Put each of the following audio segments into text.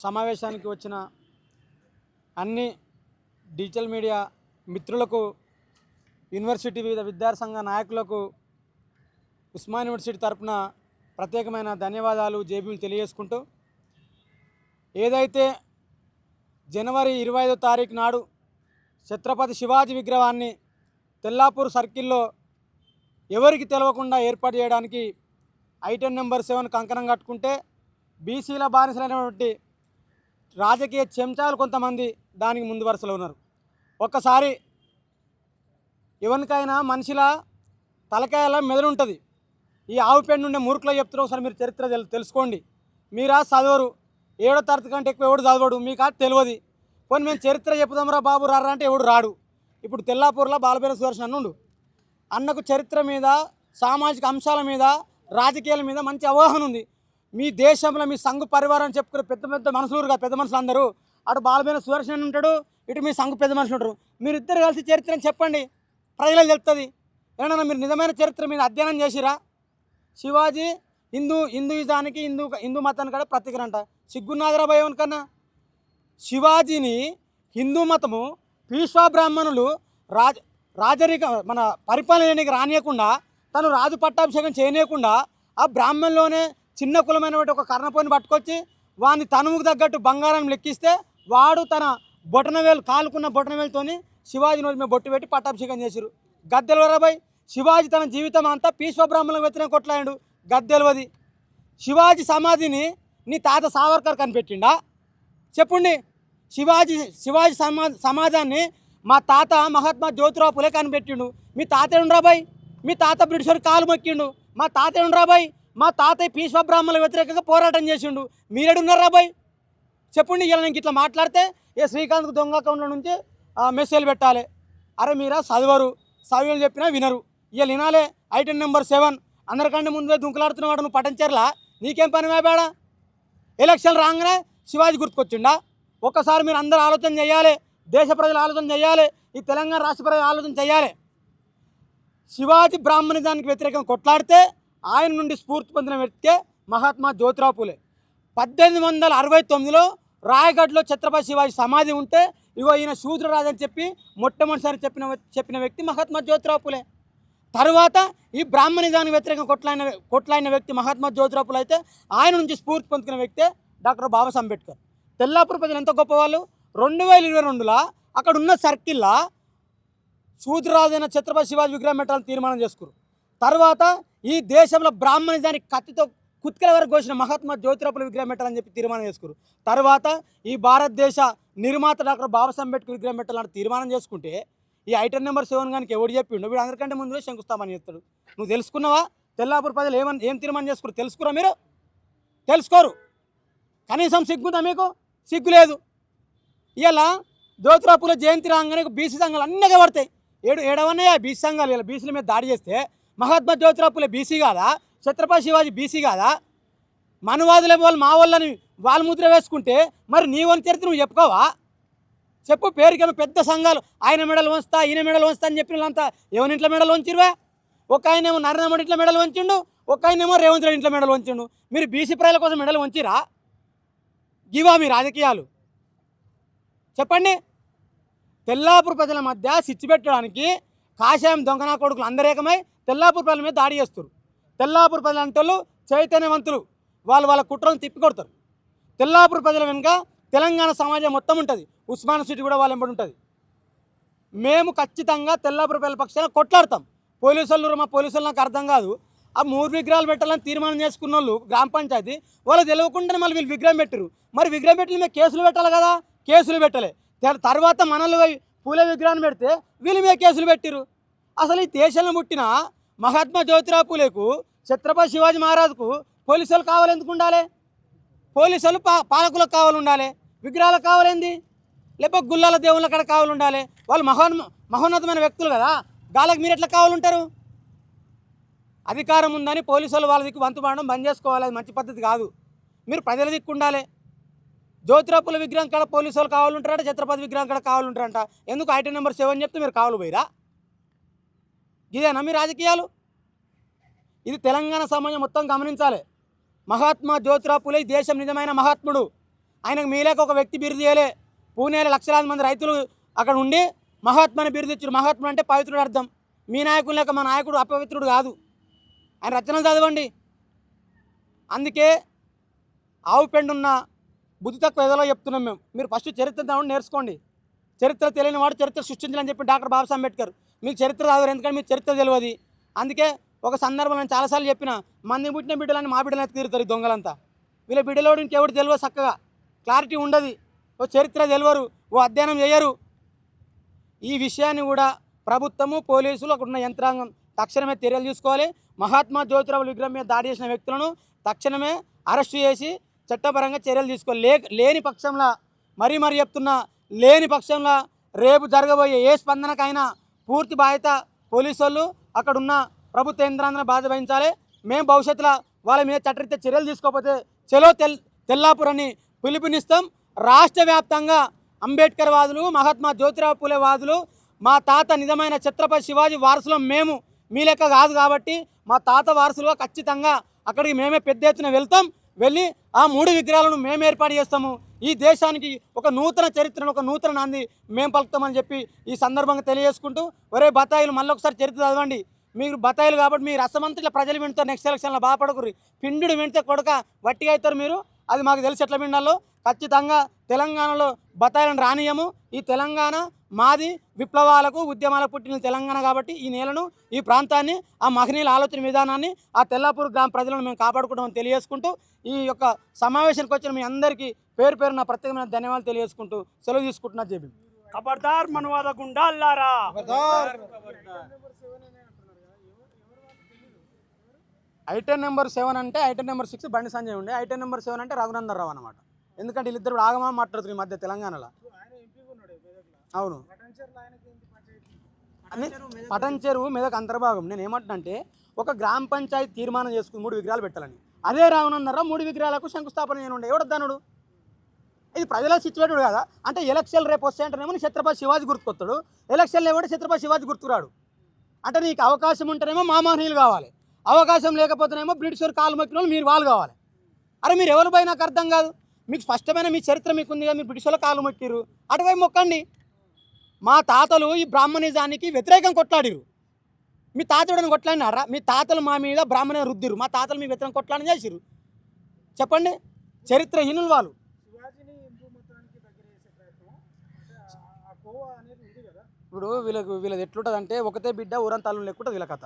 సమావేశానికి వచ్చిన అన్ని డిజిటల్ మీడియా మిత్రులకు, యూనివర్సిటీ వివిధ విద్యార్థి సంఘ నాయకులకు ఉస్మాన్ యూనివర్సిటీ తరపున ప్రత్యేకమైన ధన్యవాదాలు, జేబీలు తెలియజేసుకుంటూ, ఏదైతే జనవరి 25వ తారీఖు నాడు ఛత్రపతి శివాజీ విగ్రహాన్ని తెల్లాపూర్ సర్కిల్లో ఎవరికి తెలవకుండా ఏర్పాటు చేయడానికి ఐటెం నెంబర్ 7 కంకణం కట్టుకుంటే బీసీల బానిసలైనటువంటి రాజకీయ చెంచాలు కొంతమంది దానికి ముందు వరుసలో ఉన్నారు. ఒక్కసారి ఎవరికైనా మనిషిలా తలకాయలా మెదడు ఉంటుంది. ఈ ఆవు పెండు ఉండే మూర్ఖులు చెప్తున్నారు. ఒకసారి మీరు చరిత్ర తెలుసుకోండి. మీరా చదవరు, 7వ తరగతి కంటే ఎక్కువ ఎవడు చదవడు, మీకు అది తెలియదు. పోనీ మేము చరిత్ర చెప్పుదాంరా బాబు రారా అంటే ఎవడు రాడు. ఇప్పుడు తెల్లాపూర్లో బాలబేర సుదర్శన్ అన్నుండు, అన్నకు చరిత్ర మీద, సామాజిక అంశాల మీద, రాజకీయాల మీద మంచి అవగాహన ఉంది. మీ దేశంలో మీ సంఘ పరివారం చెప్పుకునే పెద్ద పెద్ద మనుషులు కాదు, పెద్ద మనుషులు అందరూ అటు బాలబేర సుదర్శన్ ఉంటాడు, ఇటు మీ సంఘ పెద్ద మనుషులు ఉంటారు. మీరిద్దరు కలిసి చరిత్రని చెప్పండి, ప్రజలకు తెలుస్తుంది. ఏమన్నా మీరు నిజమైన చరిత్ర మీద అధ్యయనం చేసిరా? శివాజీ హిందూయిజానికి హిందూ మతానికి కూడా ప్రత్యేకనంట. సిగ్గున్నాదిరా భయం కన్నా. శివాజీని హిందూ మతము పీష్వా బ్రాహ్మణులు రాజరిక మన పరిపాలనకి రానియకుండా, తను రాజు పట్టాభిషేకం చేయనీయకుండా ఆ బ్రాహ్మణులోనే చిన్న కులమైన ఒక కర్ణపోని పట్టుకొచ్చి వాని తనువుకు తగ్గట్టు బంగారం లెక్కిస్తే వాడు తన బొటనవేలు కాలుకున్న బొటనవేలుతోని శివాజీ నోటి మీద బొట్టు పెట్టి పట్టాభిషేకం చేశారు. గద్దెలవరాబాయ్ శివాజీ తన జీవితం అంతా పీష్వా బ్రాహ్మణులకు వ్యతిరేకంగా కొట్లాడాడు. గద్దెలవది. శివాజీ సమాధిని నీ తాత సావర్కర్ కనిపెట్టిండా? చెప్పుండి. శివాజీ సమాజాన్ని మా తాత మహాత్మా జ్యోతిరావు పులే కనిపెట్టిండు. మీ తాత ఏడుండ్రాబాయ్? మీ తాత బ్రిటిషర్ కాలు మొక్కిండు. మా తాత ఏడుండ్రాబాయ్? మా తాతయ్య పీష్వా బ్రాహ్మణుల వ్యతిరేకంగా పోరాటం చేసిండు. మీరేడున్నారాబాయ్? చెప్పండి. ఇలా నేను ఇట్లా మాట్లాడితే శ్రీకాంత్ దొంగ అకౌంట్లో నుంచి మెసేజ్ పెట్టాలి. అరే మీరా చదవరు, చదివేలు చెప్పినా వినరు. ఇలా వినాలే. ఐటెం నెంబర్ 7 అందరికంటే ముందే దుంకులాడుతున్నవాడు నువ్వు పట్టంచర్లా, నీకేం పని మేబేడా? ఎలక్షన్ రాగానే శివాజీ గుర్తుకొచ్చిండా? ఒక్కసారి మీరు అందరూ ఆలోచన చేయాలి, దేశ ప్రజలు ఆలోచన చేయాలి, ఈ తెలంగాణ రాష్ట్ర ప్రజలు ఆలోచన చేయాలి. శివాజీ బ్రాహ్మణిజానికి వ్యతిరేకంగా కొట్లాడితే ఆయన నుండి స్ఫూర్తి పొందిన వ్యక్తే మహాత్మా జ్యోతిరావు పులే. 1869లో రాయగఢ్లో ఛత్రపతి శివాజీ సమాధి ఉంటే ఇగో ఈయన శూద్రరాజు అని చెప్పి మొట్టమొదటిసారి చెప్పిన వ్యక్తి మహాత్మా జ్యోతిరావు పులే. తర్వాత ఈ బ్రాహ్మణిజానికి వ్యతిరేకంగా కొట్లాడిన వ్యక్తి మహాత్మా జ్యోతిరావు పులే అయితే ఆయన నుంచి స్ఫూర్తి పొందుకున్న వ్యక్తే డాక్టర్ బాబాసాహెబ్ అంబేద్కర్. తెల్లాపూర్ ప్రజలు ఎంత గొప్పవాళ్ళు. 2022లో అక్కడ ఉన్న సర్కిల్లో శూద్రరాజైన ఛత్రపతి శివాజీ విగ్రహం పెట్టాలని తీర్మానం చేసుకున్నారు. తర్వాత ఈ దేశంలో బ్రాహ్మణిజానికి కత్తితో కుత్కల వరకు కోసిన మహాత్మా జ్యోతిరావు పులే విగ్రహం పెట్టాలని చెప్పి తీర్మానం చేసుకున్నారు. తర్వాత ఈ భారతదేశ నిర్మాత డాక్టర్ బాబాసాహెబ్ అంబేద్కర్ విగ్రహం పెట్టాలని తీర్మానం చేసుకుంటే ఈ ఐటెం నెంబర్ 7 కానీ ఎవడు చెప్పిండు? వీడు అందరికంటే ముందుగా శంకుస్థాపన చేస్తాడు. నువ్వు తెలుసుకున్నావా? తెల్లాపూర్ ప్రజలు ఏం తీర్మానం చేసుకున్నారు తెలుసుకురా? మీరు తెలుసుకోరు. కనీసం సిగ్గుందా మీకు? సిగ్గు లేదు. ఇలా జ్యోతిరావు పులే జయంతి రాగానే బీసీ సంఘాలు అన్నీ పడతాయి. ఏడవన్నాయా బీసీ సంఘాలు? ఇలా బీసీల మీద దాడి చేస్తే మహాత్మా జ్యోతిరావు పులే బీసీ కాదా? ఛత్రపతి శివాజీ బీసీ కాదా? మనువాదులే వాళ్ళు మా వాళ్ళని వాళ్ళ ముద్ర వేసుకుంటే మరి నీ వన్ చరిత్ర నువ్వు చెప్పుకోవా? చెప్పు. పేరుకేమో పెద్ద సంఘాలు ఆయన మెడలు వంచుతా, ఈయన మెడలు వంచుతా అని చెప్పిన వాళ్ళంతా ఎవరింట్లో మెడలు వంచిరువా? ఒక ఆయనేమో నరేంద్ర మోడీ ఇంట్లో మెడలు వంచిండు, ఒక ఆయనేమో రేవంత్ రెడ్డి ఇంట్లో మెడలు వంచిండు. మీరు బీసీ ప్రజల కోసం మెడలు వంచిరా? గివా మీ రాజకీయాలు? చెప్పండి. తెల్లాపూర్ ప్రజల మధ్య సిచ్చి పెట్టడానికి కాషాయం దొంగనా కొడుకులు అందరేకమై తెల్లాపూర్ ప్రజల మీద దాడి చేస్తారు. తెల్లాపూర్ ప్రజలు అంటే చైతన్యవంతులు, వాళ్ళ కుట్రలను తిప్పికొడతారు. తెల్లాపూర్ ప్రజల వెనుక తెలంగాణ సమాజం మొత్తం ఉంటుంది. ఉస్మాన్ సిటీ కూడా వాళ్ళ వెంబడి ఉంటుంది. మేము ఖచ్చితంగా తెల్లాపూర్ ప్రజల పక్షాన కొట్లాడతాం. పోలీసులు మా పోలీసులు నాకు అర్థం కాదు. ఆ 3 విగ్రహాలు పెట్టాలని తీర్మానం చేసుకున్న వాళ్ళు గ్రామ పంచాయతీ వాళ్ళు తెలియకుండానే మళ్ళీ వీళ్ళు విగ్రహం పెట్టారు. మరి విగ్రహం పెట్టి మేము కేసులు పెట్టాలి కదా, కేసులు పెట్టలే. తర్వాత మనల్ని పూలే విగ్రహాన్ని పెడితే వీళ్ళు మీద కేసులు పెట్టిరు. అసలు ఈ దేశంలో పుట్టిన మహాత్మా జ్యోతిరావు పులేకు, ఛత్రపతి శివాజీ మహారాజుకు పోలీసులు కావాలి ఎందుకు ఉండాలి? పోలీసులు పాలకులకు కావాలి ఉండాలి, విగ్రహాలకు కావాలేంది? లేకపోతే గుల్లాల దేవుళ్ళ కాడ కావాలి ఉండాలి. వాళ్ళు మహోన్నతమైన వ్యక్తులు కదా, గాలకు మీరు ఎట్లా కావాలంటారు? అధికారం ఉందని పోలీసులు వాళ్ళ దిక్కు వంతు పడడం బంద్ చేసుకోవాలి. అది మంచి పద్ధతి కాదు. మీరు ప్రజల దిక్కు ఉండాలి. జ్యోతిరావు పులే విగ్రహం కాడ పోలీసులు కావాలంటారంట, ఛత్రపతి విగ్రహం కాడ కావాలంటారంట. ఎందుకు ఐటెం నెంబర్ 7 చెప్తే మీరు కావాలి పోయిరా? ఇదేనా మీ రాజకీయాలు? ఇది తెలంగాణ సమాజం మొత్తం గమనించాలి. మహాత్మా జ్యోతిరావు పులే దేశం నిజమైన మహాత్ముడు. ఆయనకు మీలేక ఒక వ్యక్తి బిరుదు చేయలే. పూణేలో లక్షలాది మంది రైతులు అక్కడ ఉండి మహాత్మాని బిరుదు ఇచ్చారు. మహాత్ముడు అంటే పవిత్రుడు అర్థం. మీ నాయకులు లేక మా నాయకుడు అపవిత్రుడు కాదు. ఆయన రచనలు చదవండి. అందుకే ఆవు పెండున్న బుద్ధి తక్కువ ఏదో చెప్తున్నాం మేము. మీరు ఫస్ట్ చరిత్ర నేర్చుకోండి. చరిత్ర తెలియని వాడు చరిత్ర సృష్టించాలని చెప్పి డాక్టర్ బాబాసాహెబ్ అంబేద్కర్. మీకు చరిత్ర చదవరు, ఎందుకంటే మీకు చరిత్ర తెలియదు. అందుకే ఒక సందర్భంలో నేను చాలాసార్లు చెప్పిన, మంది పుట్టిన బిడ్డలని మా బిడ్డలని తీరుతారు ఈ దొంగలంతా. వీళ్ళ బిడ్డలో ఇంకెవరు తెలియదు, చక్కగా క్లారిటీ ఉండదు, ఓ చరిత్ర తెలియరు, ఓ అధ్యయనం చేయరు. ఈ విషయాన్ని కూడా ప్రభుత్వము, పోలీసులు, అక్కడ ఉన్న యంత్రాంగం తక్షణమే చర్యలు తీసుకోవాలి. మహాత్మా జ్యోతిరావు విగ్రహం మీద దాడి చేసిన వ్యక్తులను తక్షణమే అరెస్టు చేసి చట్టపరంగా చర్యలు తీసుకోవాలి. లేని పక్షంలో మరీ చెప్తున్నా, లేని పక్షంలో రేపు జరగబోయే ఏ స్పందనకైనా పూర్తి బాధ్యత పోలీసు వాళ్ళు, అక్కడున్న ప్రభుత్వ యంత్రాంగం బాధ్యత వహించాలి. మేము భవిష్యత్తులో వాళ్ళ మీద చట్టరీత్యా చర్యలు తీసుకోకపోతే చలో తెల్లాపూర్ అని పిలుపునిస్తాం. రాష్ట్ర వ్యాప్తంగా అంబేద్కర్ వాదులు, మహాత్మా జ్యోతిరావు పూలే వాదులు, మా తాత నిజమైన ఛత్రపతి శివాజీ వారసులం మేము, మీ లెక్క కాదు కాబట్టి మా తాత వారసులుగా ఖచ్చితంగా అక్కడికి మేమే పెద్ద ఎత్తున వెళ్తాం. వెళ్ళి ఆ 3 విగ్రహాలను మేము ఏర్పాటు చేస్తాము. ఈ దేశానికి ఒక నూతన చరిత్రను, ఒక నూతన నాంది మేము పలుకుతామని చెప్పి ఈ సందర్భంగా తెలియజేసుకుంటూ, ఒరే బతాయిలు మళ్ళీ ఒకసారి చరిత్ర చదవండి. మీరు బతాయిలు కాబట్టి మీ రసమంతా ప్రజలు వింటారు. నెక్స్ట్ ఎలక్షన్లో బాధపడకుర్రి. పిండుడు వింటే కొడక వట్టిగా అవుతారు మీరు. అది మాకు తెలిసి ఎట్లా విండాలో. ఖచ్చితంగా తెలంగాణలో బతాయిలను రానియము. ఈ తెలంగాణ మాది, విప్లవాలకు ఉద్యమాలకు పుట్టిన తెలంగాణ కాబట్టి ఈ నేలను, ఈ ప్రాంతాన్ని, ఆ మహనీయుల ఆలోచన విధానాన్ని, ఆ తెల్లాపూర్ గ్రామ ప్రజలను మేము కాపాడుకుంటామని తెలియజేసుకుంటూ, ఈ యొక్క సమావేశానికి వచ్చిన మీ అందరికీ పేరు పేరు నా ప్రత్యేకమైన ధన్యవాదాలు తెలియజేసుకుంటూ సెలవు తీసుకుంటున్నా. జేబీ ఖబర్దార్ మనవాద గుండాల్లారా. ఐటెం నెంబర్ 7 అంటే ఐటెం నెంబర్ 6 బండి సంజయ్ ఉండే, ఐటెం నెంబర్ 7 అంటే రఘునందన్ రావు అనమాట. ఎందుకంటే వీళ్ళిద్దరు ఆగమా మాట్లాడుతున్నారు ఈ మధ్య తెలంగాణలో. అవును, పటన్ చెరువు మెదక్ అంతర్భాగం. నేను ఏమంటున్నానంటే, ఒక గ్రామ పంచాయతీ తీర్మానం చేసుకుని 3 విగ్రహాలు పెట్టాలని. అదే రఘునందన్ రావు 3 విగ్రహాలకు శంకుస్థాపన చేయనుండే. ఎవడొద్దనుడు? ఇది ప్రజల సిచ్యువేటెడ్ కదా. అంటే ఎలక్షన్ రేపు వస్తాయంటేనేమో ఛత్రపతి శివాజీ గుర్తుకొస్తాడు, ఎలక్షన్లు ఏమంటే ఛత్రపతి శివాజీ గుర్తురాడు. అంటే నీకు అవకాశం ఉంటేనేమో మా మహనీయులు కావాలి, అవకాశం లేకపోతేనేమో బ్రిటిష్ కాలు మొక్కిన వాళ్ళు మీరు వాళ్ళు కావాలి. అరే మీరు ఎవరు పోయి నాకు అర్థం కాదు. మీకు స్పష్టమైన మీ చరిత్ర మీకు ఉంది కదా, మీరు బ్రిటిష్ వాళ్ళ కాలు మొక్కిరు, అటువైపు మొక్కండి. మా తాతలు ఈ బ్రాహ్మణిజానికి వ్యతిరేకం కొట్లాడిరు. మీ తాతలను కొట్లాడినారా? మీ తాతలు మా మీద బ్రాహ్మణ రుద్దిరు, మా తాతలు మీ వ్యతిరేకం కొట్లాడని చేసిరు. చెప్పండి, చరిత్రహీనులు వాళ్ళు. ఇప్పుడు వీళ్ళది ఎట్లుంటుందంటే, ఒకతే బిడ్డ ఊరంతా అల్లు లేకుండా వీళ్ళ కథ.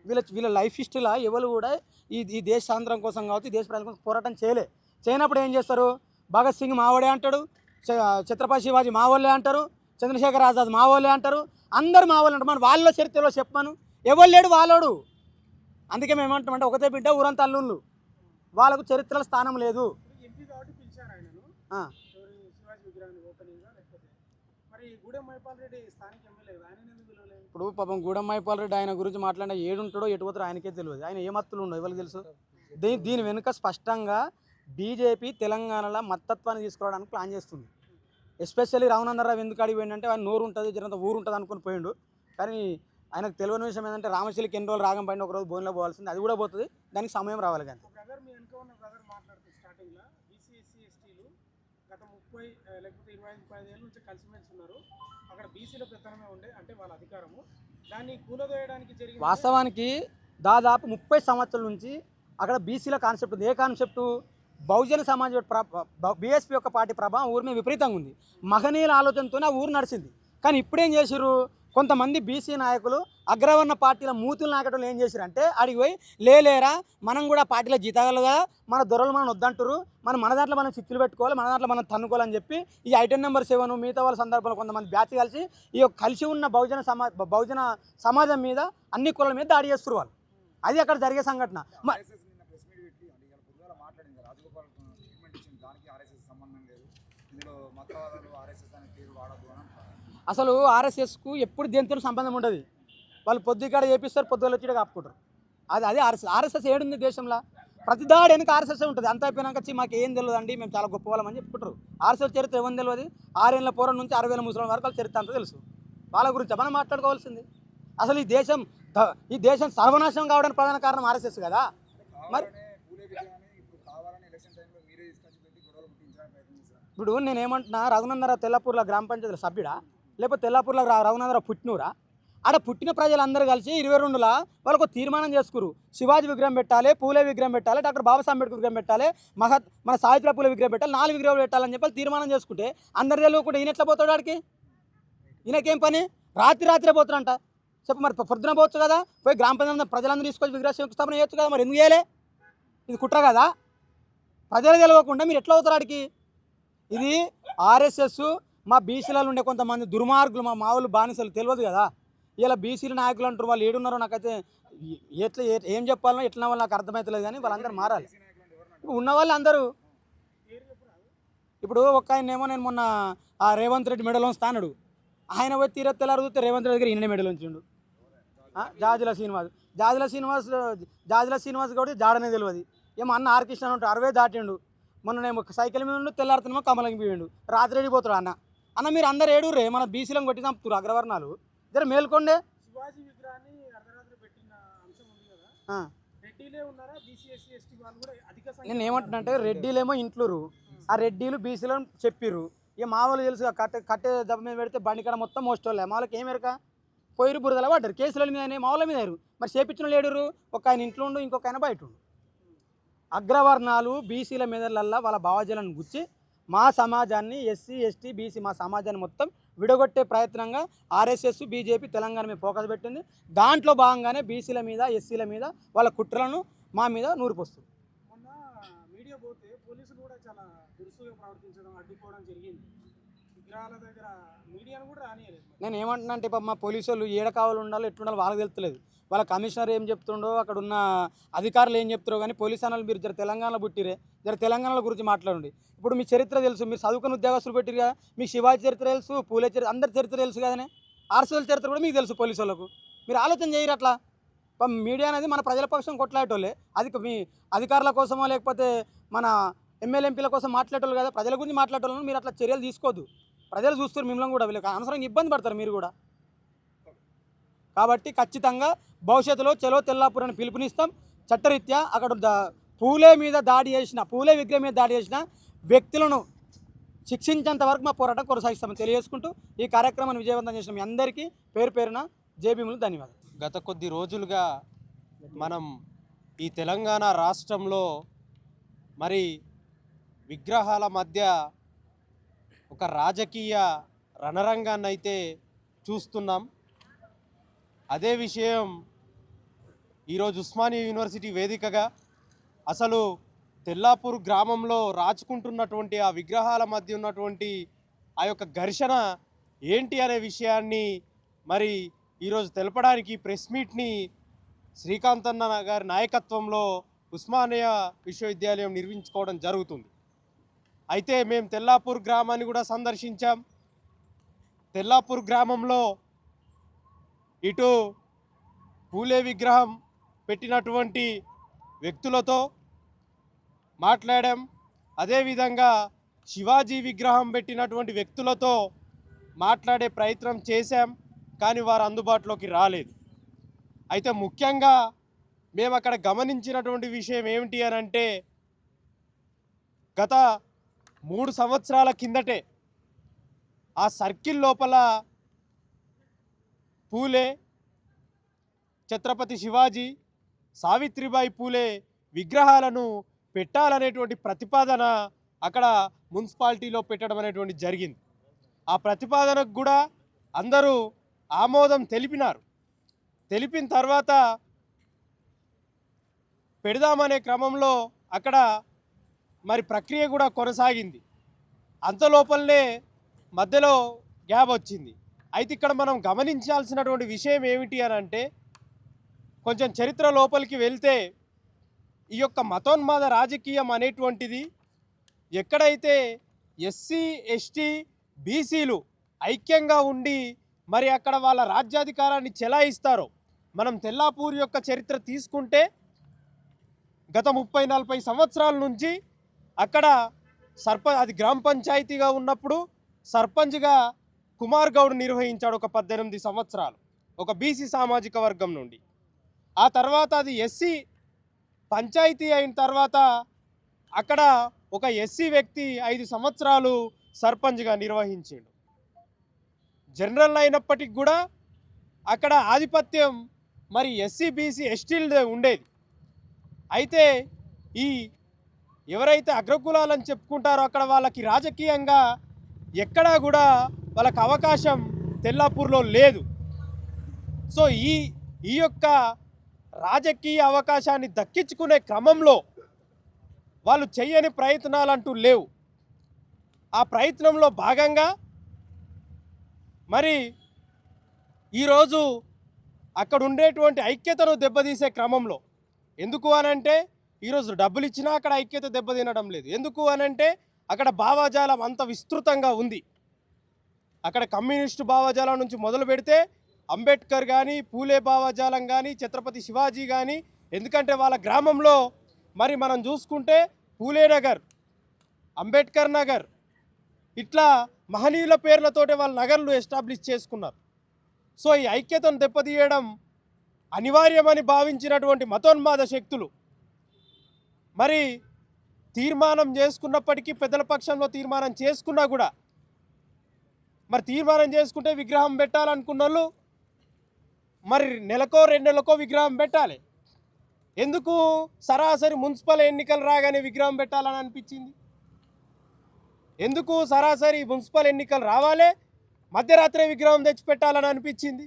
వీళ్ళ లైఫ్ హిస్టరీలో ఎవరు కూడా ఈ దేశ స్వాతంత్రం కోసం కావచ్చు, ఈ దేశ ప్రజల కోసం పోరాటం చేయనప్పుడు ఏం చేస్తారు? భగత్ సింగ్ మావోడే అంటాడు, ఛత్రపతి శివాజీ మావోళ్ళే అంటారు, చంద్రశేఖర్ ఆజాద్ మావోళ్ళే అంటారు, అందరు మావోళ్ళు అంటారు. మన వాళ్ళ చరిత్రలో చెప్పాను, ఎవరు లేడు వాళ్ళోడు. అందుకే మేము ఏమంటామంటే, ఒకతే బిడ్డ ఊరంతా అల్లుళ్ళు, వాళ్ళకు చరిత్రలో స్థానం లేదు. ఇప్పుడు పాపం గూడెం మైపాల్ రెడ్డి ఆయన గురించి మాట్లాడిన ఏడుంటాడో ఎటు పోతాడో ఆయనకే తెలియదు. ఆయన ఏ మత్తులు ఉండవు, ఎవరికి తెలుసు? దీని వెనుక స్పష్టంగా బీజేపీ తెలంగాణలో మత్తత్వాన్ని తీసుకురావడానికి ప్లాన్ చేస్తుంది. ఎస్పెషల్లీ రఘునందన్ రావు ఎందుకు అడిగి పోయిందంటే, ఆయన నోరు ఉంటుంది, జరంత ఊరు ఉంటుంది అనుకుని పోయిండు. కానీ ఆయనకు తెలియని విషయం ఏంటంటే, రామశిలికి ఎన్ని రోజులు రాగం పైన ఒకరోజు బోన్లో పోవాల్సింది, అది కూడా పోతుంది. దానికి సమయం రావాలి. కానీ గత 30 లేకపోతే 25 ఏళ్ళ నుంచి కలిసిమెలిసి ఉన్నారు. అక్కడ బీసీల పెత్తనమే ఉండే, అంటే వాళ్ళ అధికారము. దాన్ని కూలదోయడానికి జరిగింది. వాస్తవానికి దాదాపు 30 సంవత్సరాల నుంచి అక్కడ బీసీల కాన్సెప్ట్ ఉంది. ఏ కాన్సెప్టు? బహుజన సమాజ్ బీఎస్పీ యొక్క పార్టీ ప్రభావం ఊరి మీద విపరీతంగా ఉంది. మహనీయుల ఆలోచనతోనే ఆ ఊరు నడిచింది. కానీ ఇప్పుడేం చేసిరు? కొంతమంది బీసీ నాయకులు, అగ్రవర్ణ పార్టీల మూతుల నాయకులు ఏం చేశారు అంటే, అడిగి పోయి లేరా మనం కూడా పార్టీలో జీతాలు కదా, మన దొరలు మనం వద్దంటారు, మన దాంట్లో మనం చిచ్చులు పెట్టుకోవాలి, మన దాంట్లో మనం తన్నుకోవాలని చెప్పి ఈ ఐటెం నెంబర్ 7 మిగతా వాళ్ళ సందర్భంలో కొంతమంది బ్యాచ్ కలిసి ఈ కలిసి ఉన్న బహుజన సమాజం మీద, అన్ని కులాల మీద దాడి చేస్తారు వాళ్ళు. అది అక్కడ జరిగే సంఘటన. అసలు ఆర్ఎస్ఎస్కు ఎప్పుడు దేనితో సంబంధం ఉండదు. వాళ్ళు పొద్దుకాడ చేపిస్తారు, పొద్దుగా వచ్చి కాపుకుంటారు. అది ఆర్ఎస్ఎస్ ఏడుంది దేశంలో? ప్రతి దాడి వెనక ఆర్ఎస్ఎస్ ఉంటుంది. అంత అయిపోయినాక మాకు ఏం తెలియదు అండి, మేము చాలా గొప్ప వాళ్ళమని చెప్పుకుంటారు. ఆర్ఎస్ఎస్ చరిత్ర ఏమని తెలియదు? 6 ఏళ్ళ పూర్వం నుంచి 60,000 ముస్లిం వరకు వాళ్ళ చరిత్ర అంతా తెలుసు. వాళ్ళ గురించి మనం మాట్లాడుకోవాల్సింది. అసలు ఈ దేశం సర్వనాశనం కావడానికి ప్రధాన కారణం ఆర్ఎస్ఎస్ కదా. మరి ఇప్పుడు నేనేమంటున్నా, రఘునందరావు తెల్లపూర్ల గ్రామ పంచాయతీల సభ్యుడా, లేకపోతే తెల్లపూర్ల రఘునందరావు పుట్టినూరా? ఆడ పుట్టిన ప్రజలందరూ కలిసి 22లా వాళ్ళకు తీర్మానం చేసుకురు. శివాజీ విగ్రహం పెట్టాలి, పూలే విగ్రహం పెట్టాలి, డాక్టర్ బాబాసాహెబ్ అంబేద్కర్ విగ్రహం పెట్టాలి, మన సావిత్రి పూలే విగ్రహం పెట్టాలి, 4 విగ్రహాలు పెట్టాలని చెప్పి తీర్మానం చేసుకుంటే అందరు తెలియకుండా ఈయన ఎట్లా పోతాడు ఆడికి? ఈయనకేం పని? రాత్రే పోతాడంట. చెప్పు మరి, పొద్దున పోవచ్చు కదా, పోయి గ్రామ పంచాయతీ ప్రజలందరూ తీసుకొచ్చి విగ్రహ శంకుస్థాపన చేయొచ్చు కదా, మరి ఎందుకు చేయలే? ఇది కుట్ర కదా? ప్రజలు తెలియకుండా మీరు ఎట్లా అవుతారు ఆడికి? ఇది ఆర్ఎస్ఎస్ మా బీసీలలో ఉండే కొంతమంది దుర్మార్గులు, మా మావులు బానిసలు తెలియదు కదా. ఇలా బీసీల నాయకులు అంటారు, వాళ్ళు ఏడున్నారో నాకైతే ఎట్లా ఏం చెప్పాలనో ఎట్లా వాళ్ళు నాకు అర్థమవుతలేదు, కానీ వాళ్ళందరూ మారాలి. ఉన్నవాళ్ళు అందరూ ఇప్పుడు ఒక ఆయనేమో నేను మొన్న ఆ రేవంత్ రెడ్డి మెడలో స్థానడు, ఆయన పోయి తీర తెల్లారు చూస్తే రేవంత్ రెడ్డి దగ్గర ఈయన మెడలో ఉంచిండు. జాజుల శ్రీనివాస్ కూడా జాడనే తెలియదు. ఏమో అన్న ఆర్కృష్ణ ఉంటాడు, 60 దాటిండు. మొన్న నేను సైకిల్ మీద ఉండి తెల్లారుతున్నామో కమలంగి పోయిండు, రాత్రి వెళ్ళిపోతాడు. అన్న మీరు అందరు ఏడుర్రే, మన బీసీలను కొట్టి చంపుతారు అగ్రవర్ణాలు, జర మేల్కొండే. శివాజీ విగ్రహాన్ని అర్ధరాత్రి పెట్టిన అంశం ఉంది కదా, రెడ్డిలే ఉన్నారా బీసీ ఎస్సీ ఎస్టీ వాళ్ళు కూడా అధిక సంఖ్య? నేను ఏమంటున్నా, రెడ్డిలేమో ఇంట్లూరు, ఆ రెడ్డిలు బీసీలను చెప్పిర్రు. ఇక మామూలు తెలుసు, కట్టే దెబ్బ మీద పెడితే బండి కాడ మొత్తం మోస్టోళ్ళే, మామూలుకి ఏం ఎరక పోయిరు బురదల పడ్డారు, కేసుల మీద మామూల మీద అయ్యారు. మరి చేపించిన లేడురు, ఒక ఆయన ఇంట్లో ఉండు, ఇంకొక ఆయన బయట ఉండు. అగ్రవర్ణాలు బీసీల మీదలల్లా వాళ్ళ భావజాలను గుచ్చి మా సమాజాన్ని, ఎస్సీ ఎస్టీ బీసీ మా సమాజాన్ని మొత్తం విడగొట్టే ప్రయత్నంగా ఆర్ఎస్ఎస్ బీజేపీ తెలంగాణ మీద ఫోకస్ పెట్టింది. దాంట్లో భాగంగానే బీసీల మీద ఎస్సీల మీద వాళ్ళ కుట్రలను మా మీద నూరిపోస్తుంది. మొన్న మీడియా పోతే పోలీసులు కూడా చాలా దురుసుగా ప్రవర్తించడం, అడ్డుకోవడం జరిగింది. విగ్రహాల దగ్గర మీడియాను కూడా రానియలేదు. నేను ఏమంటున్నా అంటే, మా పోలీసు వాళ్ళు ఏడ కావాలి ఉండాలో ఎట్లుండాలో వాళ్ళకి తెలుస్తలేదు. వాళ్ళ కమిషనర్ ఏం చెప్తుండో, అక్కడ ఉన్న అధికారులు ఏం చెప్తారో కానీ పోలీసు అన్నలు మీరు జర తెలంగాణలో పుట్టిరే, జర తెలంగాణలో గురించి మాట్లాడండి. ఇప్పుడు మీ చరిత్ర తెలుసు, మీరు చదువుకుని ఉద్యోగస్తులు పెట్టిరుగా, మీకు శివాజీ చరిత్ర తెలుసు, పూలే చరిత్ర, అందరి చరిత్ర తెలుసు కదనే, ఆర్సీల చరిత్ర కూడా మీకు తెలుసు. పోలీసు వాళ్ళకు మీరు ఆలోచన చేయరు అట్లా. మీడియా అనేది మన ప్రజల పక్షం కొట్లాడేటోళ్ళే, అది మీ అధికారుల కోసమో లేకపోతే మన ఎమ్మెల్యే ఎంపీల కోసం మాట్లాడేటోళ్ళు కదా, ప్రజల గురించి మాట్లాడేటోళ్ళని మీరు అట్లా చర్యలు తీసుకోవద్దు. ప్రజలు చూస్తారు మిమ్మల్ని కూడా, వీళ్ళకి అనవసరంగా ఇబ్బంది పడతారు మీరు కూడా. కాబట్టి ఖచ్చితంగా భవిష్యత్తులో చలో తెల్లాపూర్ అని పిలుపునిస్తాం. చట్టరీత్యా అక్కడ పూలే విగ్రహం మీద దాడి చేసిన వ్యక్తులను శిక్షించేంత వరకు మా పోరాటం కొనసాగిస్తామని తెలియజేసుకుంటూ ఈ కార్యక్రమాన్ని విజయవంతం చేసిన మీ అందరికీ పేరు పేరున జేబీములు ధన్యవాదాలు. గత కొద్ది రోజులుగా మనం ఈ తెలంగాణ రాష్ట్రంలో మరి విగ్రహాల మధ్య ఒక రాజకీయ రణరంగాన్ని అయితే చూస్తున్నాం. అదే విషయం ఈరోజు ఉస్మానియా యూనివర్సిటీ వేదికగా అసలు తెల్లాపూర్ గ్రామంలో రాచుకుంటున్నటువంటి ఆ విగ్రహాల మధ్య ఉన్నటువంటి ఆ యొక్క ఘర్షణ ఏంటి అనే విషయాన్ని మరి ఈరోజు తెలపడానికి ప్రెస్ మీట్ని శ్రీకాంత్ అన్న గారి నాయకత్వంలో ఉస్మానియా విశ్వవిద్యాలయం నిర్వహించుకోవడం జరుగుతుంది. అయితే మేము తెల్లాపూర్ గ్రామాన్ని కూడా సందర్శించాం. తెల్లాపూర్ గ్రామంలో ఇటు పూలే విగ్రహం పెట్టినటువంటి వ్యక్తులతో మాట్లాడాం, అదేవిధంగా శివాజీ విగ్రహం పెట్టినటువంటి వ్యక్తులతో మాట్లాడే ప్రయత్నం చేశాం, కానీ వారు అందుబాటులోకి రాలేదు. అయితే ముఖ్యంగా మేము అక్కడ గమనించినటువంటి విషయం ఏమిటి అని అంటే, గత 3 సంవత్సరాల కిందటే ఆ సర్కిల్ లోపల పూలే, ఛత్రపతి శివాజీ, సావిత్రిబాయి పూలే విగ్రహాలను పెట్టాలనేటువంటి ప్రతిపాదన అక్కడ మున్సిపాలిటీలో పెట్టడం అనేటువంటి జరిగింది. ఆ ప్రతిపాదనకు కూడా అందరూ ఆమోదం తెలిపినారు. తెలిపిన తర్వాత పెడదామనే క్రమంలో అక్కడ మరి ప్రక్రియ కూడా కొనసాగింది. అంతలోపలనే మధ్యలో గ్యాప్ వచ్చింది. అయితే ఇక్కడ మనం గమనించాల్సినటువంటి విషయం ఏమిటి అని అంటే, కొంచెం చరిత్ర లోపలికి వెళ్తే ఈ యొక్క మతోన్మాద రాజకీయం అనేటువంటిది ఎక్కడైతే ఎస్సీ ఎస్టీ బీసీలు ఐక్యంగా ఉండి మరి అక్కడ వాళ్ళ రాజ్యాధికారాన్ని చెలాయిస్తారో, మనం తెల్లాపూర్ యొక్క చరిత్ర తీసుకుంటే గత 30-40 సంవత్సరాల నుంచి అక్కడ అది గ్రామ పంచాయతీగా ఉన్నప్పుడు సర్పంచ్గా కుమార్ గౌడ్ నిర్వహించాడు ఒక 18 సంవత్సరాలు ఒక బీసీ సామాజిక వర్గం నుండి. ఆ తర్వాత అది ఎస్సీ పంచాయతీ అయిన తర్వాత అక్కడ ఒక ఎస్సీ వ్యక్తి 5 సంవత్సరాలు సర్పంచ్గా నిర్వహించాడు. జనరల్ అయినప్పటికి కూడా అక్కడ ఆధిపత్యం మరి ఎస్సీ బీసీ ఎస్టీలదే ఉండేది. అయితే ఈ ఎవరైతే అగ్రకులాలని చెప్పుకుంటారో అక్కడ వాళ్ళకి రాజకీయంగా ఎక్కడా కూడా వాళ్ళకి అవకాశం తెల్లాపూర్లో లేదు. సో ఈ యొక్క రాజకీయ అవకాశాన్ని దక్కించుకునే క్రమంలో వాళ్ళు చెయ్యని ప్రయత్నాలు అంటూ లేవు. ఆ ప్రయత్నంలో భాగంగా మరి ఈరోజు అక్కడ ఉండేటువంటి ఐక్యతను దెబ్బతీసే క్రమంలో, ఎందుకు అనంటే ఈరోజు డబ్బులు ఇచ్చినా అక్కడ ఐక్యత దెబ్బతినడం లేదు. ఎందుకు అనంటే అక్కడ భావజాలం అంత విస్తృతంగా ఉంది. అక్కడ కమ్యూనిస్టు భావజాలం నుంచి మొదలు పెడితే అంబేద్కర్ కానీ, పూలే భావజాలం కానీ, ఛత్రపతి శివాజీ కానీ, ఎందుకంటే వాళ్ళ గ్రామంలో మరి మనం చూసుకుంటే పూలే నగర్, అంబేద్కర్ నగర్, ఇట్లా మహనీయుల పేర్లతోటే వాళ్ళ నగర్లు ఎస్టాబ్లిష్ చేసుకున్నారు. సో ఈ ఐక్యతను దెబ్బతీయడం అనివార్యమని భావించినటువంటి మతోన్మాద శక్తులు మరి తీర్మానం చేసుకున్నప్పటికీ, పెద్దల పక్షంలో తీర్మానం చేసుకున్నా కూడా, మరి తీర్మానం చేసుకుంటే విగ్రహం పెట్టాలనుకున్న వాళ్ళు మరి నెలకో 2 నెలలకో విగ్రహం పెట్టాలి. ఎందుకు సరాసరి మున్సిపల్ ఎన్నికలు రాగానే విగ్రహం పెట్టాలని అనిపించింది? ఎందుకు సరాసరి మున్సిపల్ ఎన్నికలు రావాలే మధ్యరాత్రి విగ్రహం తెచ్చి పెట్టాలని అనిపించింది?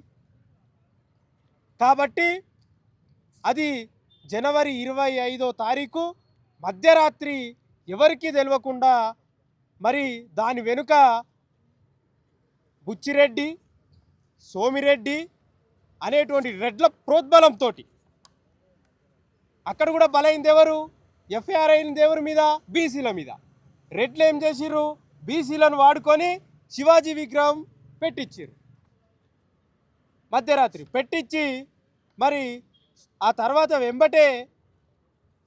కాబట్టి అది జనవరి 25వ తారీఖు మధ్యరాత్రి ఎవరికీ తెలియకుండా మరి దాని వెనుక బుచ్చిరెడ్డి, సోమిరెడ్డి అనేటువంటి రెడ్ల ప్రోద్బలంతో అక్కడ కూడా బలైంది ఎవరు? ఎఫ్ఐఆర్ అయింది ఎవరి మీద? బీసీల మీద. రెడ్లు ఏం చేసిర్రు? బీసీలను వాడుకొని శివాజీ విగ్రహం పెట్టించారు. మధ్యరాత్రి పెట్టించి మరి ఆ తర్వాత వెంబటే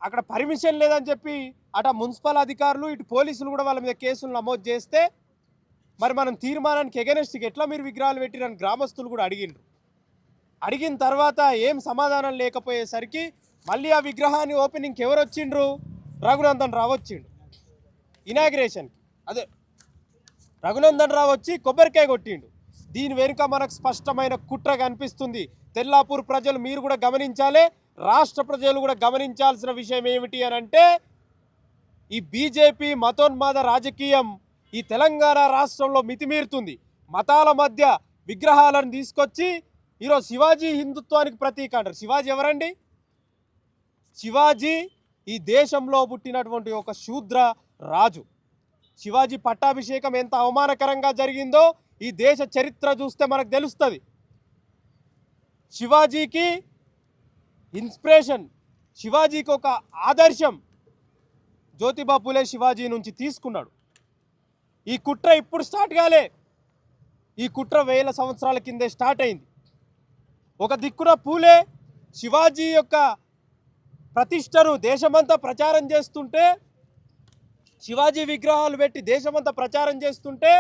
అక్కడ పర్మిషన్ లేదని చెప్పి అటు మున్సిపల్ అధికారులు ఇటు పోలీసులు కూడా వాళ్ళ మీద కేసులు నమోదు చేస్తే మరి మనం తీర్మానానికి ఎగెనెస్ట్గా ఎట్లా మీరు విగ్రహాలు పెట్టిరని గ్రామస్తులు కూడా అడిగినారు. అడిగిన తర్వాత ఏం సమాధానం లేకపోయేసరికి మళ్ళీ ఆ విగ్రహాన్ని ఓపెనింగ్కి ఎవరు వచ్చిండ్రు? రఘునందన్ రావు వచ్చిండు ఇనాగ్రేషన్కి. అదే రఘునందన్ రావు వచ్చి కొబ్బరికాయ కొట్టిండు. దీని వెనుక మనకు స్పష్టమైన కుట్ర కనిపిస్తుంది. తెల్లాపూర్ ప్రజలు మీరు కూడా గమనించాలి, రాష్ట్ర ప్రజలు కూడా గమనించాల్సిన విషయం ఏమిటి అని అంటే ఈ బీజేపీ మతోన్మాద రాజకీయం ఈ తెలంగాణ రాష్ట్రంలో మితిమీరుతుంది. మతాల మధ్య విగ్రహాలను తీసుకొచ్చి ఈరోజు శివాజీ హిందుత్వానికి ప్రతీక అంటారు. శివాజీ ఎవరండి? శివాజీ ఈ దేశంలో పుట్టినటువంటి ఒక శూద్ర రాజు. శివాజీ పట్టాభిషేకం ఎంత అవమానకరంగా జరిగిందో ఈ దేశ చరిత్ర చూస్తే మనకు తెలుస్తుంది. శివాజీకి ఇన్స్పిరేషన్, శివాజీకి ఒక ఆదర్శం జ్యోతిబా పూలే శివాజీ నుంచి తీసుకున్నాడు. ఈ కుట్ర ఇప్పుడు స్టార్ట్ కాలే, ఈ కుట్ర 1000 సంవత్సరాల కిందే స్టార్ట్ అయింది. ఒక దిక్కున పూలే శివాజీ యొక్క ప్రతిష్టను దేశమంతా ప్రచారం చేస్తుంటే, శివాజీ విగ్రహాలు పెట్టి దేశమంతా ప్రచారం చేస్తుంటే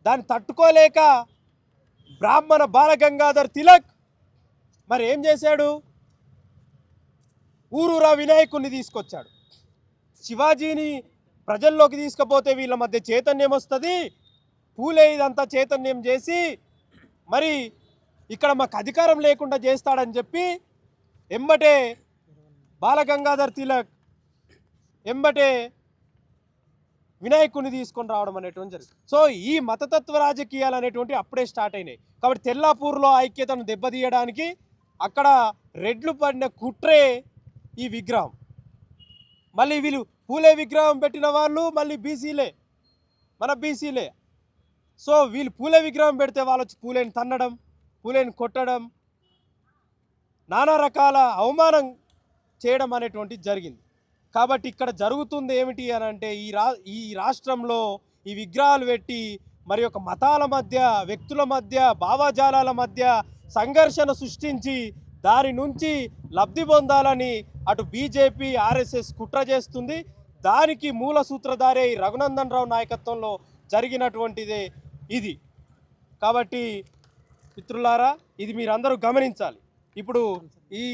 దాన్ని తట్టుకోలేక బ్రాహ్మణ బాలగంగాధర్ తిలక్ మరి ఏం చేశాడు? ఊరూరా వినాయకుడిని తీసుకొచ్చాడు. శివాజీని ప్రజల్లోకి తీసుకుపోతే వీళ్ళ మధ్య చైతన్యం వస్తుంది. పూలే ఇదంతా చైతన్యం చేసి మరి ఇక్కడ మాకు అధికారం లేకుండా చేస్తాడని చెప్పి ఎంబటే బాలగంగాధర్ తిలక్ ఎంబటే వినాయకుడిని తీసుకొని రావడం అనేటువంటి జరిగింది. సో ఈ మతతత్వ రాజకీయాలు అనేటువంటి అప్పుడే స్టార్ట్ అయినాయి. కాబట్టి తెల్లాపూర్లో ఐక్యతను దెబ్బతీయడానికి అక్కడ రెడ్లు పడిన కుట్రే ఈ విగ్రహం. మళ్ళీ వీళ్ళు పూలే విగ్రహం పెట్టిన వాళ్ళు మళ్ళీ బీసీలే, మన బీసీలే. సో వీళ్ళు పూలే విగ్రహం పెడితే వాళ్ళు వచ్చి పూలేని తన్నడం, పూలేని కొట్టడం, నానా రకాల అవమానం చేయడం అనేటువంటిది జరిగింది. కాబట్టి ఇక్కడ జరుగుతుంది ఏమిటి అని అంటే ఈ రాష్ట్రంలో ఈ విగ్రహాలు పెట్టి మరి ఒక మతాల మధ్య, వ్యక్తుల మధ్య, భావజాలాల మధ్య సంఘర్షణ సృష్టించి దాని నుంచి లబ్ధి పొందాలని అటు బీజేపీ ఆర్ఎస్ఎస్ కుట్ర చేస్తుంది. దానికి మూల సూత్రధారి రఘునందన్ రావు నాయకత్వంలో జరిగినటువంటిదే ఇది. కాబట్టి మిత్రులారా, ఇది మీరందరూ గమనించాలి. ఇప్పుడు ఈ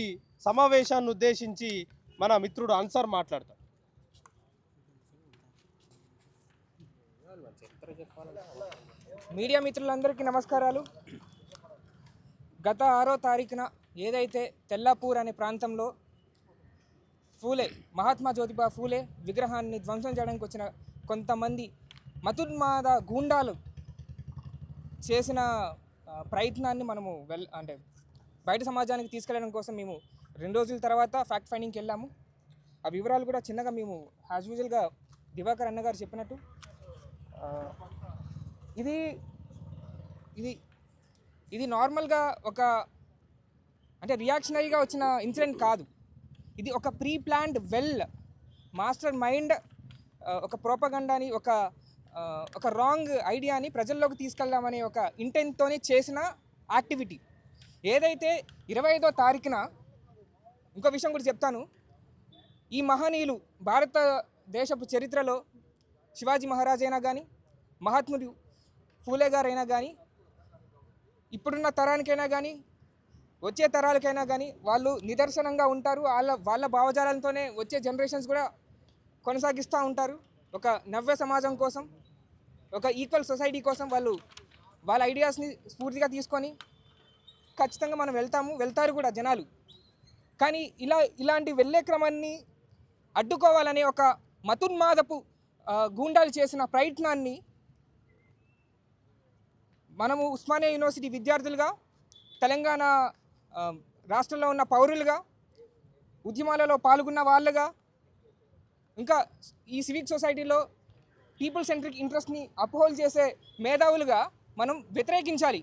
సమావేశాన్ని ఉద్దేశించి మన మిత్రుడు అన్సార్ మాట్లాడతాడు. మీడియా మిత్రులందరికీ నమస్కారాలు. గత 6వ తారీఖున ఏదైతే తెల్లాపూర్ అనే ప్రాంతంలో ఫూలే మహాత్మా జ్యోతిబా ఫూలే విగ్రహాన్ని ధ్వంసం చేయడానికి వచ్చిన కొంతమంది మతున్మాద గూండాలు చేసిన ప్రయత్నాన్ని మనము అంటే బయట సమాజానికి తీసుకెళ్ళడం కోసం మేము 2 రోజుల తర్వాత ఫ్యాక్ట్ ఫైండింగ్కి వెళ్ళాము. ఆ వివరాలు కూడా చిన్నగా మేము యాజ్ యూజువల్గా దివాకర్ అన్నగారు చెప్పినట్టు ఇది ఇది ఇది నార్మల్గా ఒక అంటే రియాక్షనరీగా వచ్చిన ఇన్సిడెంట్ కాదు. ఇది ఒక ప్రీ ప్లాన్డ్ మాస్టర్ మైండ్ ఒక ప్రోపగండాని ఒక రాంగ్ ఐడియాని ప్రజల్లోకి తీసుకెళ్దామనే ఒక ఇంటెంట్తోనే చేసిన యాక్టివిటీ. ఏదైతే 25వ తారీఖున ఇంకో విషయం కూడా చెప్తాను. ఈ మహనీయులు భారతదేశపు చరిత్రలో శివాజీ మహారాజ్ అయినా కానీ, మహాత్ముడు ఫూలే గారైనా కానీ, ఇప్పుడున్న తరానికైనా కానీ, వచ్చే తరాలకైనా కానీ వాళ్ళు నిదర్శనంగా ఉంటారు. వాళ్ళ భావజాలంతోనే వచ్చే జనరేషన్స్ కూడా కొనసాగిస్తూ ఉంటారు. ఒక నవ్య సమాజం కోసం, ఒక ఈక్వల్ సొసైటీ కోసం వాళ్ళు వాళ్ళ ఐడియాస్ని స్ఫూర్తిగా తీసుకొని ఖచ్చితంగా మనం వెళ్తారు కూడా జనాలు. కానీ ఇలాంటి వెళ్ళే క్రమాన్ని అడ్డుకోవాలనే ఒక మతున్మాదపు గూండాలు చేసిన ప్రయత్నాన్ని మనము ఉస్మానియా యూనివర్సిటీ విద్యార్థులుగా, తెలంగాణ రాష్ట్రంలో ఉన్న పౌరులుగా, ఉద్యమాలలో పాల్గొన్న వాళ్ళుగా, ఇంకా ఈ సివిక్ సొసైటీలో పీపుల్ సెంట్రిక్ ఇంట్రెస్ట్ని అప్హోల్డ్ చేసే మేధావులుగా మనం వ్యతిరేకించాలి.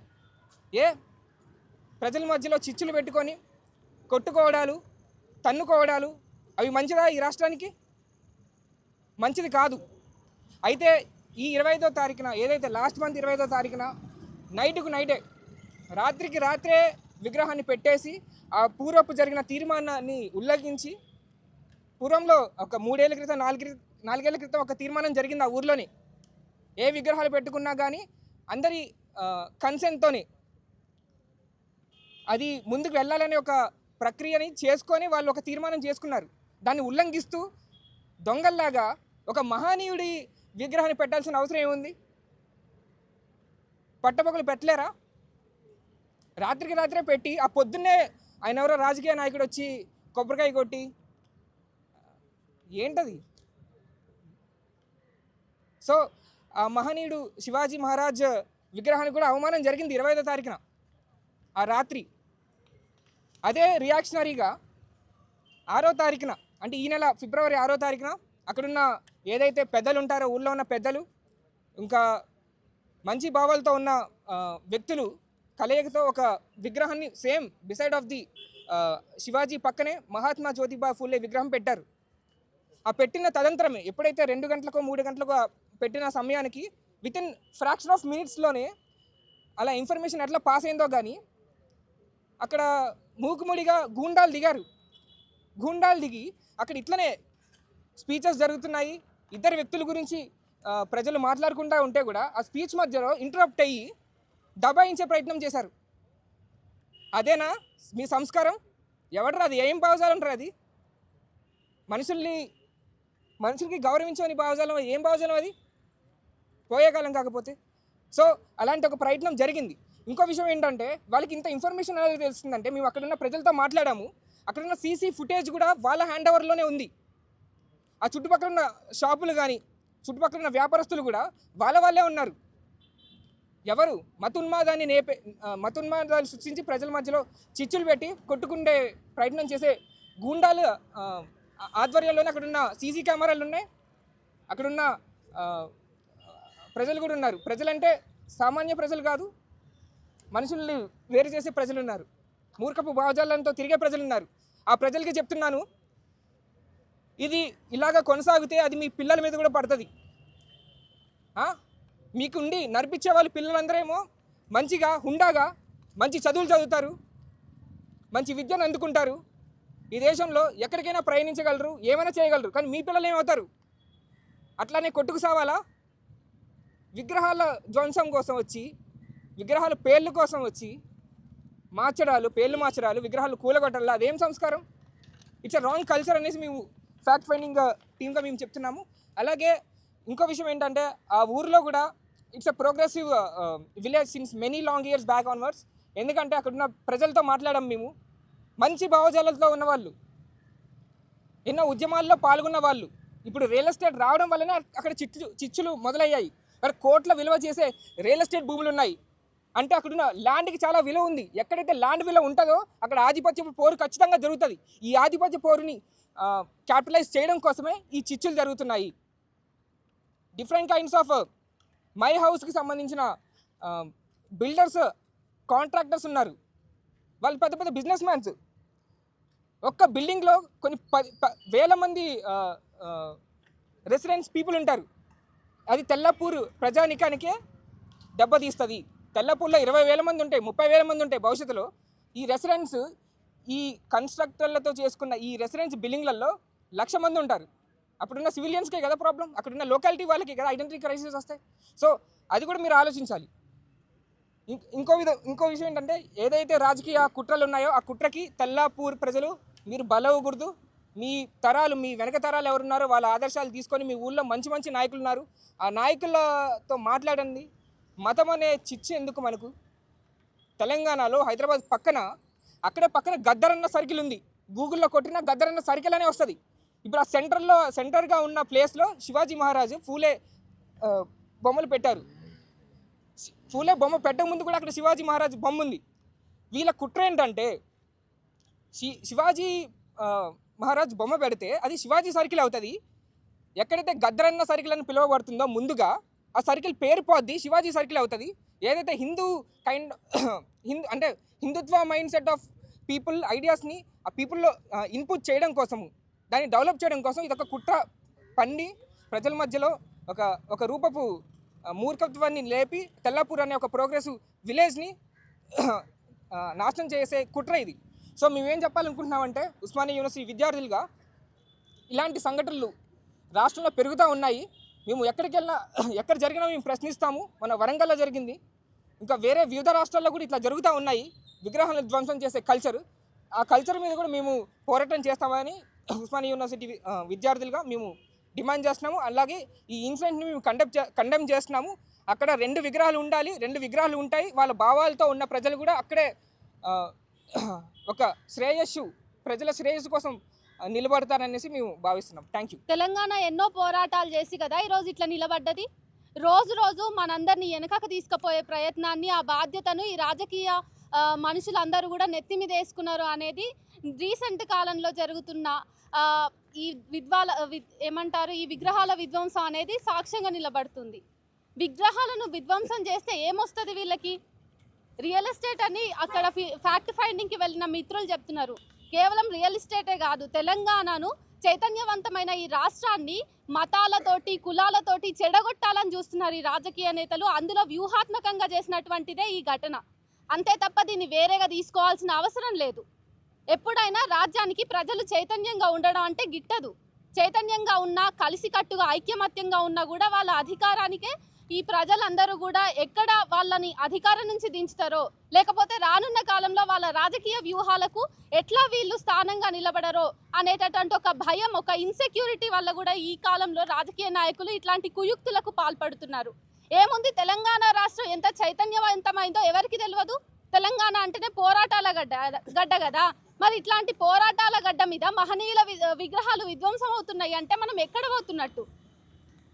ప్రజల మధ్యలో చిచ్చులు పెట్టుకొని కొట్టుకోవడాలు, తన్నుకోవడాలు అవి మంచిదా? ఈ రాష్ట్రానికి మంచిది కాదు. అయితే ఈ 25వ తారీఖున ఏదైతే లాస్ట్ మంత్ 25వ తారీఖున నైటే రాత్రికి రాత్రే విగ్రహాన్ని పెట్టేసి ఆ పూర్వపు జరిగిన తీర్మానాన్ని ఉల్లంఘించి, పూర్వంలో ఒక 3 ఏళ్ల క్రితం 4 ఏళ్ల క్రితం ఒక తీర్మానం జరిగింది ఆ ఊర్లోని. ఏ విగ్రహాలు పెట్టుకున్నా కానీ అందరి కన్సెంట్తోనే అది ముందుకు వెళ్ళాలనే ఒక ప్రక్రియని చేసుకొని వాళ్ళు ఒక తీర్మానం చేసుకున్నారు. దాన్ని ఉల్లంఘిస్తూ దొంగల్లాగా ఒక మహనీయుడి విగ్రహాన్ని పెట్టాల్సిన అవసరం ఏముంది? పట్టపగలు పెట్టలేరా? రాత్రికి రాత్రే పెట్టి ఆ పొద్దున్నే ఆయన ఎవరో రాజకీయ నాయకుడు వచ్చి కొబ్బరికాయ కొట్టి ఏంటది? సో ఆ మహనీయుడు శివాజీ మహారాజ్ విగ్రహానికి కూడా అవమానం జరిగింది 25వ తారీఖున ఆ రాత్రి. అదే రియాక్షనరీగా 6వ తారీఖున అంటే ఈ నెల ఫిబ్రవరి 6వ తారీఖున అక్కడున్న ఏదైతే పెద్దలు ఉంటారో, ఊళ్ళో ఉన్న పెద్దలు, ఇంకా మంచి భావాలతో ఉన్న వ్యక్తులు కలయికతో ఒక విగ్రహాన్ని same beside of the Shivaji పక్కనే మహాత్మా జ్యోతిబా ఫూలే విగ్రహం పెట్టారు. ఆ పెట్టిన తదంతరమే ఎప్పుడైతే 2 గంటలకో 3 గంటలకో పెట్టిన సమయానికి వితిన్ ఫ్రాక్షన్ ఆఫ్ మినిట్స్లోనే అలా ఇన్ఫర్మేషన్ ఎట్లా పాస్ అయిందో కానీ అక్కడ మూకుముడిగా గూండాలు దిగి అక్కడ ఇట్లనే స్పీచెస్ జరుగుతున్నాయి. ఇద్దరు వ్యక్తుల గురించి ప్రజలు మాట్లాడుకుంటూ ఉంటే కూడా ఆ స్పీచ్ మధ్యలో ఇంటరప్ట్ అయ్యి దబాయించే ప్రయత్నం చేశారు. అదేనా మీ సంస్కారం? ఎవడరా అది? ఏం భావజాలం అంటారు అది? మనుషులకి గౌరవించని భావజాలం. ఏం భావజాలం అది? పోయే కాలం కాకపోతే. సో అలాంటి ఒక ప్రయత్నం జరిగింది. ఇంకో విషయం ఏంటంటే వాళ్ళకి ఇంత ఇన్ఫర్మేషన్ ఎలా తెలుస్తుందంటే, మేము అక్కడున్న ప్రజలతో మాట్లాడాము. అక్కడున్న సీసీ ఫుటేజ్ కూడా వాళ్ళ హ్యాండ్ ఓవర్లోనే ఉంది. ఆ చుట్టుపక్కల ఉన్న షాపులు కానీ, చుట్టుపక్కల ఉన్న వ్యాపారస్తులు కూడా వాళ్ళే ఉన్నారు. ఎవరు మతున్మాదాలు సృష్టించి ప్రజల మధ్యలో చిచ్చులు పెట్టి కొట్టుకుండే ప్రయత్నం చేసే గూండాలు ఆధ్వర్యంలోనే అక్కడున్న సీసీ కెమెరాలు ఉన్నాయి. అక్కడున్న ప్రజలు కూడా ఉన్నారు. ప్రజలంటే సామాన్య ప్రజలు కాదు, మనుషుల్ని వేరు చేసే ప్రజలు ఉన్నారు. మూర్ఖపు భావజాలంతో తిరిగే ప్రజలు ఉన్నారు. ఆ ప్రజలకి చెప్తున్నాను, ఇది ఇలాగ కొనసాగితే అది మీ పిల్లల మీద కూడా పడుతుంది. మీకుండి నడిపించే వాళ్ళు పిల్లలందరేమో మంచిగా హుండాగా మంచి చదువులు చదువుతారు, మంచి విద్యను అందుకుంటారు, ఈ దేశంలో ఎక్కడికైనా ప్రయాణించగలరు, ఏమైనా చేయగలరు. కానీ మీ పిల్లలు ఏమవుతారు? అట్లానే కొట్టుకు సావాలా? విగ్రహాల ధ్వంసం కోసం వచ్చి, విగ్రహాల పేర్ల కోసం వచ్చి పేర్లు మార్చడాలు, విగ్రహాలు కూలగొట్టాలి. అదేం సంస్కారం? ఇట్స్ అ రాంగ్ కల్చర్ అనేసి మేము ఫ్యాక్ట్ ఫైండింగ్ టీమ్గా మేము చెప్తున్నాము. అలాగే ఇంకో విషయం ఏంటంటే ఆ ఊరిలో కూడా it's a progressive village since many long years back onwards. ఎందుకంటే అక్కడ ఉన్న ప్రజలతో మాట్లాడడం మేము, మంచి భావజాలతో ఉన్నవాళ్ళు, ఎన్నో ఉద్యమాల్లో పాల్గొన్న వాళ్ళు. ఇప్పుడు రియల్ ఎస్టేట్ రావడం వల్లనే అక్కడ చిచ్చులు మొదలయ్యాయి. మరి కోట్ల విలువ చేసే రియల్ ఎస్టేట్ భూములు ఉన్నాయి అంటే అక్కడున్న ల్యాండ్కి చాలా విలువ ఉంది. ఎక్కడైతే ల్యాండ్ విలువ ఉంటుందో అక్కడ ఆధిపత్య పోరు ఖచ్చితంగా జరుగుతుంది. ఈ ఆధిపత్య పోరుని క్యాపిటలైజ్ చేయడం కోసమే ఈ చిచ్చులు జరుగుతున్నాయి. డిఫరెంట్ కైండ్స్ ఆఫ్ మై హౌస్కి సంబంధించిన బిల్డర్స్, కాంట్రాక్టర్స్ ఉన్నారు. వాళ్ళు పెద్ద పెద్ద బిజినెస్ మ్యాన్స్. ఒక్క బిల్డింగ్లో కొన్ని వేల మంది రెసిడెంట్స్ పీపుల్ ఉంటారు. అది తెల్లపూర్ ప్రజానికానికే దెబ్బతీస్తుంది. తెల్లపూర్లో 20,000 మంది ఉంటాయి, 30,000 మంది ఉంటాయి భవిష్యత్తులో. ఈ రెసిడెంట్స్, ఈ కన్స్ట్రక్టర్లతో చేసుకున్న ఈ రెసిడెన్స్ బిల్డింగ్లలో 1,00,000 మంది ఉంటారు. అప్పుడున్న సివిలియన్స్కే కదా ప్రాబ్లం, అక్కడున్న లోకాలిటీ వాళ్ళకి కదా ఐడెంటిటీ క్రైసిస్ వస్తాయి. సో అది కూడా మీరు ఆలోచించాలి. ఇంకో విషయం ఏంటంటే ఏదైతే రాజకీయ కుట్రలు ఉన్నాయో ఆ కుట్రకి తెల్లాపూర్ ప్రజలు మీరు బలవకూడదు. మీ తరాలు, మీ వెనక తరాలు ఎవరున్నారో వాళ్ళ ఆదర్శాలు తీసుకొని మీ ఊళ్ళో మంచి మంచి నాయకులు ఉన్నారు, ఆ నాయకులతో మాట్లాడండి. మతం అనే చిచ్చు ఎందుకు మనకు? తెలంగాణలో హైదరాబాద్ పక్కన గద్దరన్న సర్కిల్ ఉంది. గూగుల్లో కొట్టిన గద్దరన్న సర్కిల్ అనే వస్తుంది. ఇప్పుడు ఆ సెంటర్గా ఉన్న ప్లేస్లో శివాజీ మహారాజు ఫూలే బొమ్మలు పెట్టారు. ఫూలే బొమ్మ పెట్టక ముందు కూడా అక్కడ శివాజీ మహారాజు బొమ్మ ఉంది. వీళ్ళ కుట్ర ఏంటంటే శివాజీ మహారాజ్ బొమ్మ పెడితే అది శివాజీ సర్కిల్ అవుతుంది. ఎక్కడైతే గద్దరన్న సర్కిల్ అని పిలువబడుతుందో ముందుగా ఆ సర్కిల్ పేరు పోద్ది, శివాజీ సర్కిల్ అవుతుంది. ఏదైతే హిందుత్వ మైండ్ సెట్ ఆఫ్ పీపుల్ ఐడియాస్ని ఆ పీపుల్లో ఇన్పుట్ చేయడం కోసము, దాన్ని డెవలప్ చేయడం కోసం ఇదొక కుట్ర పండి ప్రజల మధ్యలో ఒక రూపపు మూర్ఖత్వాన్ని లేపి తెల్లాపూర్ అనే ఒక ప్రోగ్రెసివ్ విలేజ్ని నాశనం చేసే కుట్ర ఇది. సో మేమేం చెప్పాలనుకుంటున్నామంటే ఉస్మానియా యూనివర్సిటీ విద్యార్థులుగా ఇలాంటి సంఘటనలు రాష్ట్రంలో పెరుగుతూ ఉన్నాయి. మేము ఎక్కడ జరిగినా మేము ప్రశ్నిస్తాము. మన వరంగల్లో జరిగింది, ఇంకా వేరే వివిధ రాష్ట్రాల్లో కూడా ఇట్లా జరుగుతూ ఉన్నాయి. విగ్రహాలను ధ్వంసం చేసే ఆ కల్చర్ మీద కూడా మేము పోరాటం చేస్తామని ఉస్మానియా యూనివర్సిటీ విద్యార్థులుగా మేము డిమాండ్ చేస్తున్నాము. అలాగే ఈ ఇన్సిడెంట్ని మేము కండెమ్ చేస్తున్నాము. అక్కడ 2 విగ్రహాలు ఉండాలి, 2 విగ్రహాలు ఉంటాయి. వాళ్ళ భావాలతో ఉన్న ప్రజలు కూడా అక్కడే ఒక ప్రజల శ్రేయస్సు కోసం నిలబడతారనేసి మేము భావిస్తున్నాం. Thank you. తెలంగాణ ఎన్నో పోరాటాలు చేసి కదా ఈరోజు ఇట్లా నిలబడ్డది. రోజు మనందరినీ వెనకకు తీసుకుపోయే ప్రయత్నాన్ని, ఆ బాధ్యతను ఈ రాజకీయ మనుషులందరూ కూడా నెత్తి మీద వేసుకున్నారు అనేది రీసెంట్ కాలంలో జరుగుతున్న ఈ ఈ విగ్రహాల విధ్వంసం అనేది సాక్ష్యంగా నిలబడుతుంది. విగ్రహాలను విధ్వంసం చేస్తే ఏమొస్తుంది వీళ్ళకి? రియల్ ఎస్టేట్ అని అక్కడ ఫ్యాక్ట్ ఫైండింగ్కి వెళ్ళిన మిత్రులు చెప్తున్నారు. కేవలం రియల్ ఎస్టేటే కాదు, తెలంగాణను చైతన్యవంతమైన ఈ రాష్ట్రాన్ని మతాలతోటి, కులాలతోటి చెడగొట్టాలని చూస్తున్నారు ఈ రాజకీయ నేతలు. అందులో వ్యూహాత్మకంగా చేసినటువంటిదే ఈ ఘటన. అంతే తప్ప దీన్ని వేరేగా తీసుకోవాల్సిన అవసరం లేదు. ఎప్పుడైనా రాజ్యానికి ప్రజలు చైతన్యంగా ఉండడం అంటే గిట్టదు. చైతన్యంగా ఉన్నా, కలిసికట్టుగా ఐక్యమత్యంగా ఉన్నా కూడా వాళ్ళ అధికారానికే ఈ ప్రజలందరూ కూడా ఎక్కడ వాళ్ళని అధికారం నుంచి దించుతారో, లేకపోతే రానున్న కాలంలో వాళ్ళ రాజకీయ వ్యూహాలకు ఎట్లా వీళ్ళు స్థానంగా నిలబడరో అనేటటువంటి ఒక భయం, ఒక ఇన్సెక్యూరిటీ వల్ల కూడా ఈ కాలంలో రాజకీయ నాయకులు ఇట్లాంటి కుయుక్తులకు పాల్పడుతున్నారు. ఏముంది, తెలంగాణ రాష్ట్రం ఎంత చైతన్యవంతమైందో ఎవరికి తెలియదు? తెలంగాణ అంటేనే పోరాటాల గడ్డ కదా. మరి ఇట్లాంటి పోరాటాల గడ్డ మీద మహనీయుల విగ్రహాలు విధ్వంసం అవుతున్నాయి అంటే మనం ఎక్కడ పోతున్నట్టు?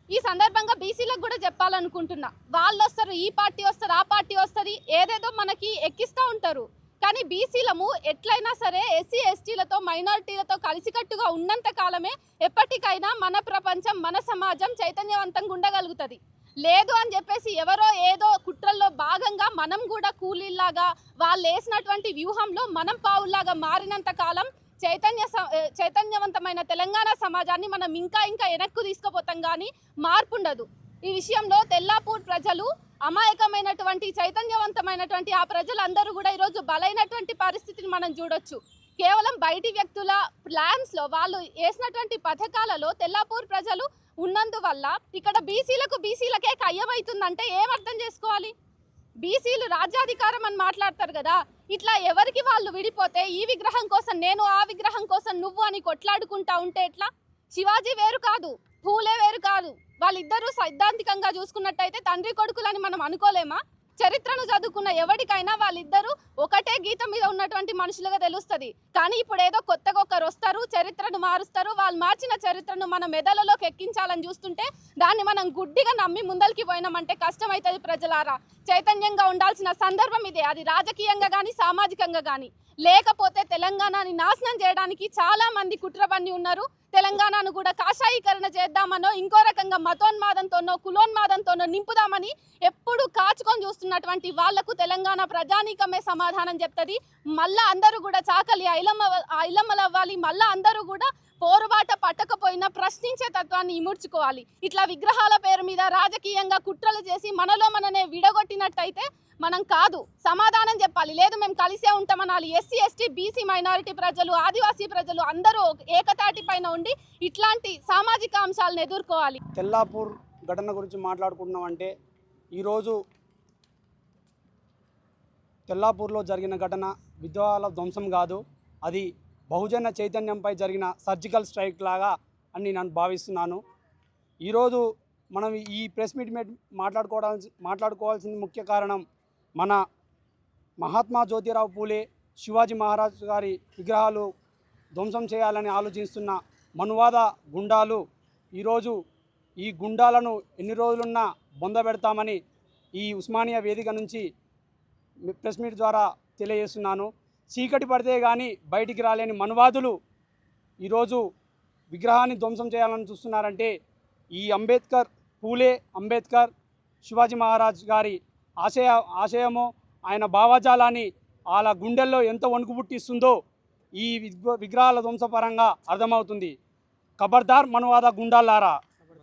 ఈ సందర్భంగా బీసీలకు కూడా చెప్పాలనుకుంటున్నా. వాళ్ళు వస్తారు, ఈ పార్టీ వస్తారు, ఆ పార్టీ వస్తుంది, ఏదేదో మనకి ఎక్కిస్తూ ఉంటారు. కానీ బీసీలము ఎట్లయినా సరే ఎస్సీ ఎస్టీలతో, మైనారిటీలతో కలిసికట్టుగా ఉన్నంత కాలమే ఎప్పటికైనా మన ప్రపంచం, మన సమాజం చైతన్యవంతంగా ఉండగలుగుతుంది. లేదు అని చెప్పేసి ఎవరో ఏదో కుట్రల్లో భాగంగా మనం కూడా కూలీల్లాగా వాళ్ళు వేసినటువంటి వ్యూహంలో మనం పావుల్లాగా మారినంత కాలం చైతన్యవంతమైన తెలంగాణ సమాజాన్ని మనం ఇంకా వెనక్కు తీసుకుపోతాం, కానీ మార్పు ఉండదు. ఈ విషయంలో తెల్లాపూర్ ప్రజలు అమాయకమైనటువంటి, చైతన్యవంతమైనటువంటి ఆ ప్రజలందరూ కూడా ఈరోజు బలైనటువంటి పరిస్థితిని మనం చూడొచ్చు. కేవలం బయటి వ్యక్తుల ప్లాన్స్లో, వాళ్ళు వేసినటువంటి పథకాలలో తెల్లాపూర్ ప్రజలు ఉన్నందువల్ల ఇక్కడ బీసీలకే కయ్యమవుతుందంటే ఏమర్థం చేసుకోవాలి? బీసీలు రాజ్యాధికారం అని మాట్లాడతారు కదా, ఇట్లా ఎవరికి వాళ్ళు విడిపోతే ఈ విగ్రహం కోసం నేను, ఆ విగ్రహం కోసం నువ్వు అని కొట్లాడుకుంటా ఉంటే ఎట్లా? శివాజీ వేరు కాదు, పూలే వేరు కాదు, వాళ్ళిద్దరూ సైద్ధాంతికంగా చూసుకున్నట్టయితే తండ్రి కొడుకులని మనం అనుకోలేమా? చరిత్రను చదువుకున్న ఎవరికైనా వాళ్ళిద్దరూ ఒకటే గీతం మీద ఉన్నటువంటి మనుషులుగా తెలుస్తుంది. కానీ ఇప్పుడు ఏదో కొత్తగా ఒకరు వస్తారు, చరిత్రను మారుస్తారు. వాళ్ళు మార్చిన చరిత్రను మన మెదడులోకి ఎక్కించాలని చూస్తుంటే దాన్ని మనం గుడ్డిగా నమ్మి ముందరికి పోయినామంటే కష్టమవుతుంది. ప్రజలారా, చైతన్యంగా ఉండాల్సిన సందర్భం ఇదే, అది రాజకీయంగా కానీ సామాజికంగా కానీ. లేకపోతే తెలంగాణని నాశనం చేయడానికి చాలా మంది కుట్రబన్ని ఉన్నారు. తెలంగాణను కూడా కాషాయీకరణ చేద్దామనో, ఇంకో రకంగా మతోన్మాదంతోనో కులోన్మాదంతోనో నింపుదామని ఎప్పుడు కాచుకొని చూస్తున్నటువంటి వాళ్లకు తెలంగాణ ప్రజానీకమే సమాధానం చెప్తుంది. మళ్ళా అందరూ కూడా చాకలి ఐలమ్మలవ్వాలి. మళ్ళా అందరూ కూడా పోరుబాట పట్టకపోయినా ప్రశ్నించే తత్వాన్ని ఇముడ్చుకోవాలి. ఇట్లా విగ్రహాల పేరు మీద రాజకీయంగా కుట్రలు చేసి మనలో మననే విడగొట్టినట్టయితే మనం కాదు, సమాధానం చెప్పాలి. లేదు మేము కలిసే ఉంటామనాలి. ఎస్సీ, ఎస్టీ, బీసీ, మైనారిటీ ప్రజలు, ఆదివాసీ ప్రజలు అందరూ ఏకతాటి పైన ఉండి ఇట్లాంటి సామాజిక అంశాలను ఎదుర్కోవాలి. తెల్లాపూర్ ఘటన గురించి మాట్లాడుకుంటున్నామంటే, ఈరోజు తెల్లాపూర్లో జరిగిన ఘటన విద్వాల ధ్వంసం కాదు, అది బహుజన చైతన్యంపై జరిగిన సర్జికల్ స్ట్రైక్ లాగా అని నేను భావిస్తున్నాను. ఈరోజు మనం ఈ ప్రెస్ మీట్ మాట్లాడుకోవాల్సిన ముఖ్య కారణం, మన మహాత్మా జ్యోతిరావు పూలే, శివాజీ మహారాజ్ గారి విగ్రహాలు ధ్వంసం చేయాలని ఆలోచిస్తున్న మనువాద గుండాలు ఈరోజు ఈ గుండాలను ఎన్ని రోజులున్నా బొందబెడతామని ఈ ఉస్మానియా వేదిక నుంచి ప్రెస్ మీట్ ద్వారా తెలియజేస్తున్నాను. చీకటి పడితే కానీ బయటికి రాలేని మనువాదులు ఈరోజు విగ్రహాన్ని ధ్వంసం చేయాలని చూస్తున్నారంటే, ఈ పూలే అంబేద్కర్ శివాజీ మహారాజ్ గారి ఆశయము, ఆయన భావజాలాన్ని వాళ్ళ గుండెల్లో ఎంత వణుకు పుట్టిస్తుందో ఈ విగ్రహాల ధ్వంసపరంగా అర్థమవుతుంది. ఖబర్దార్ మనువాద గుండాలారా.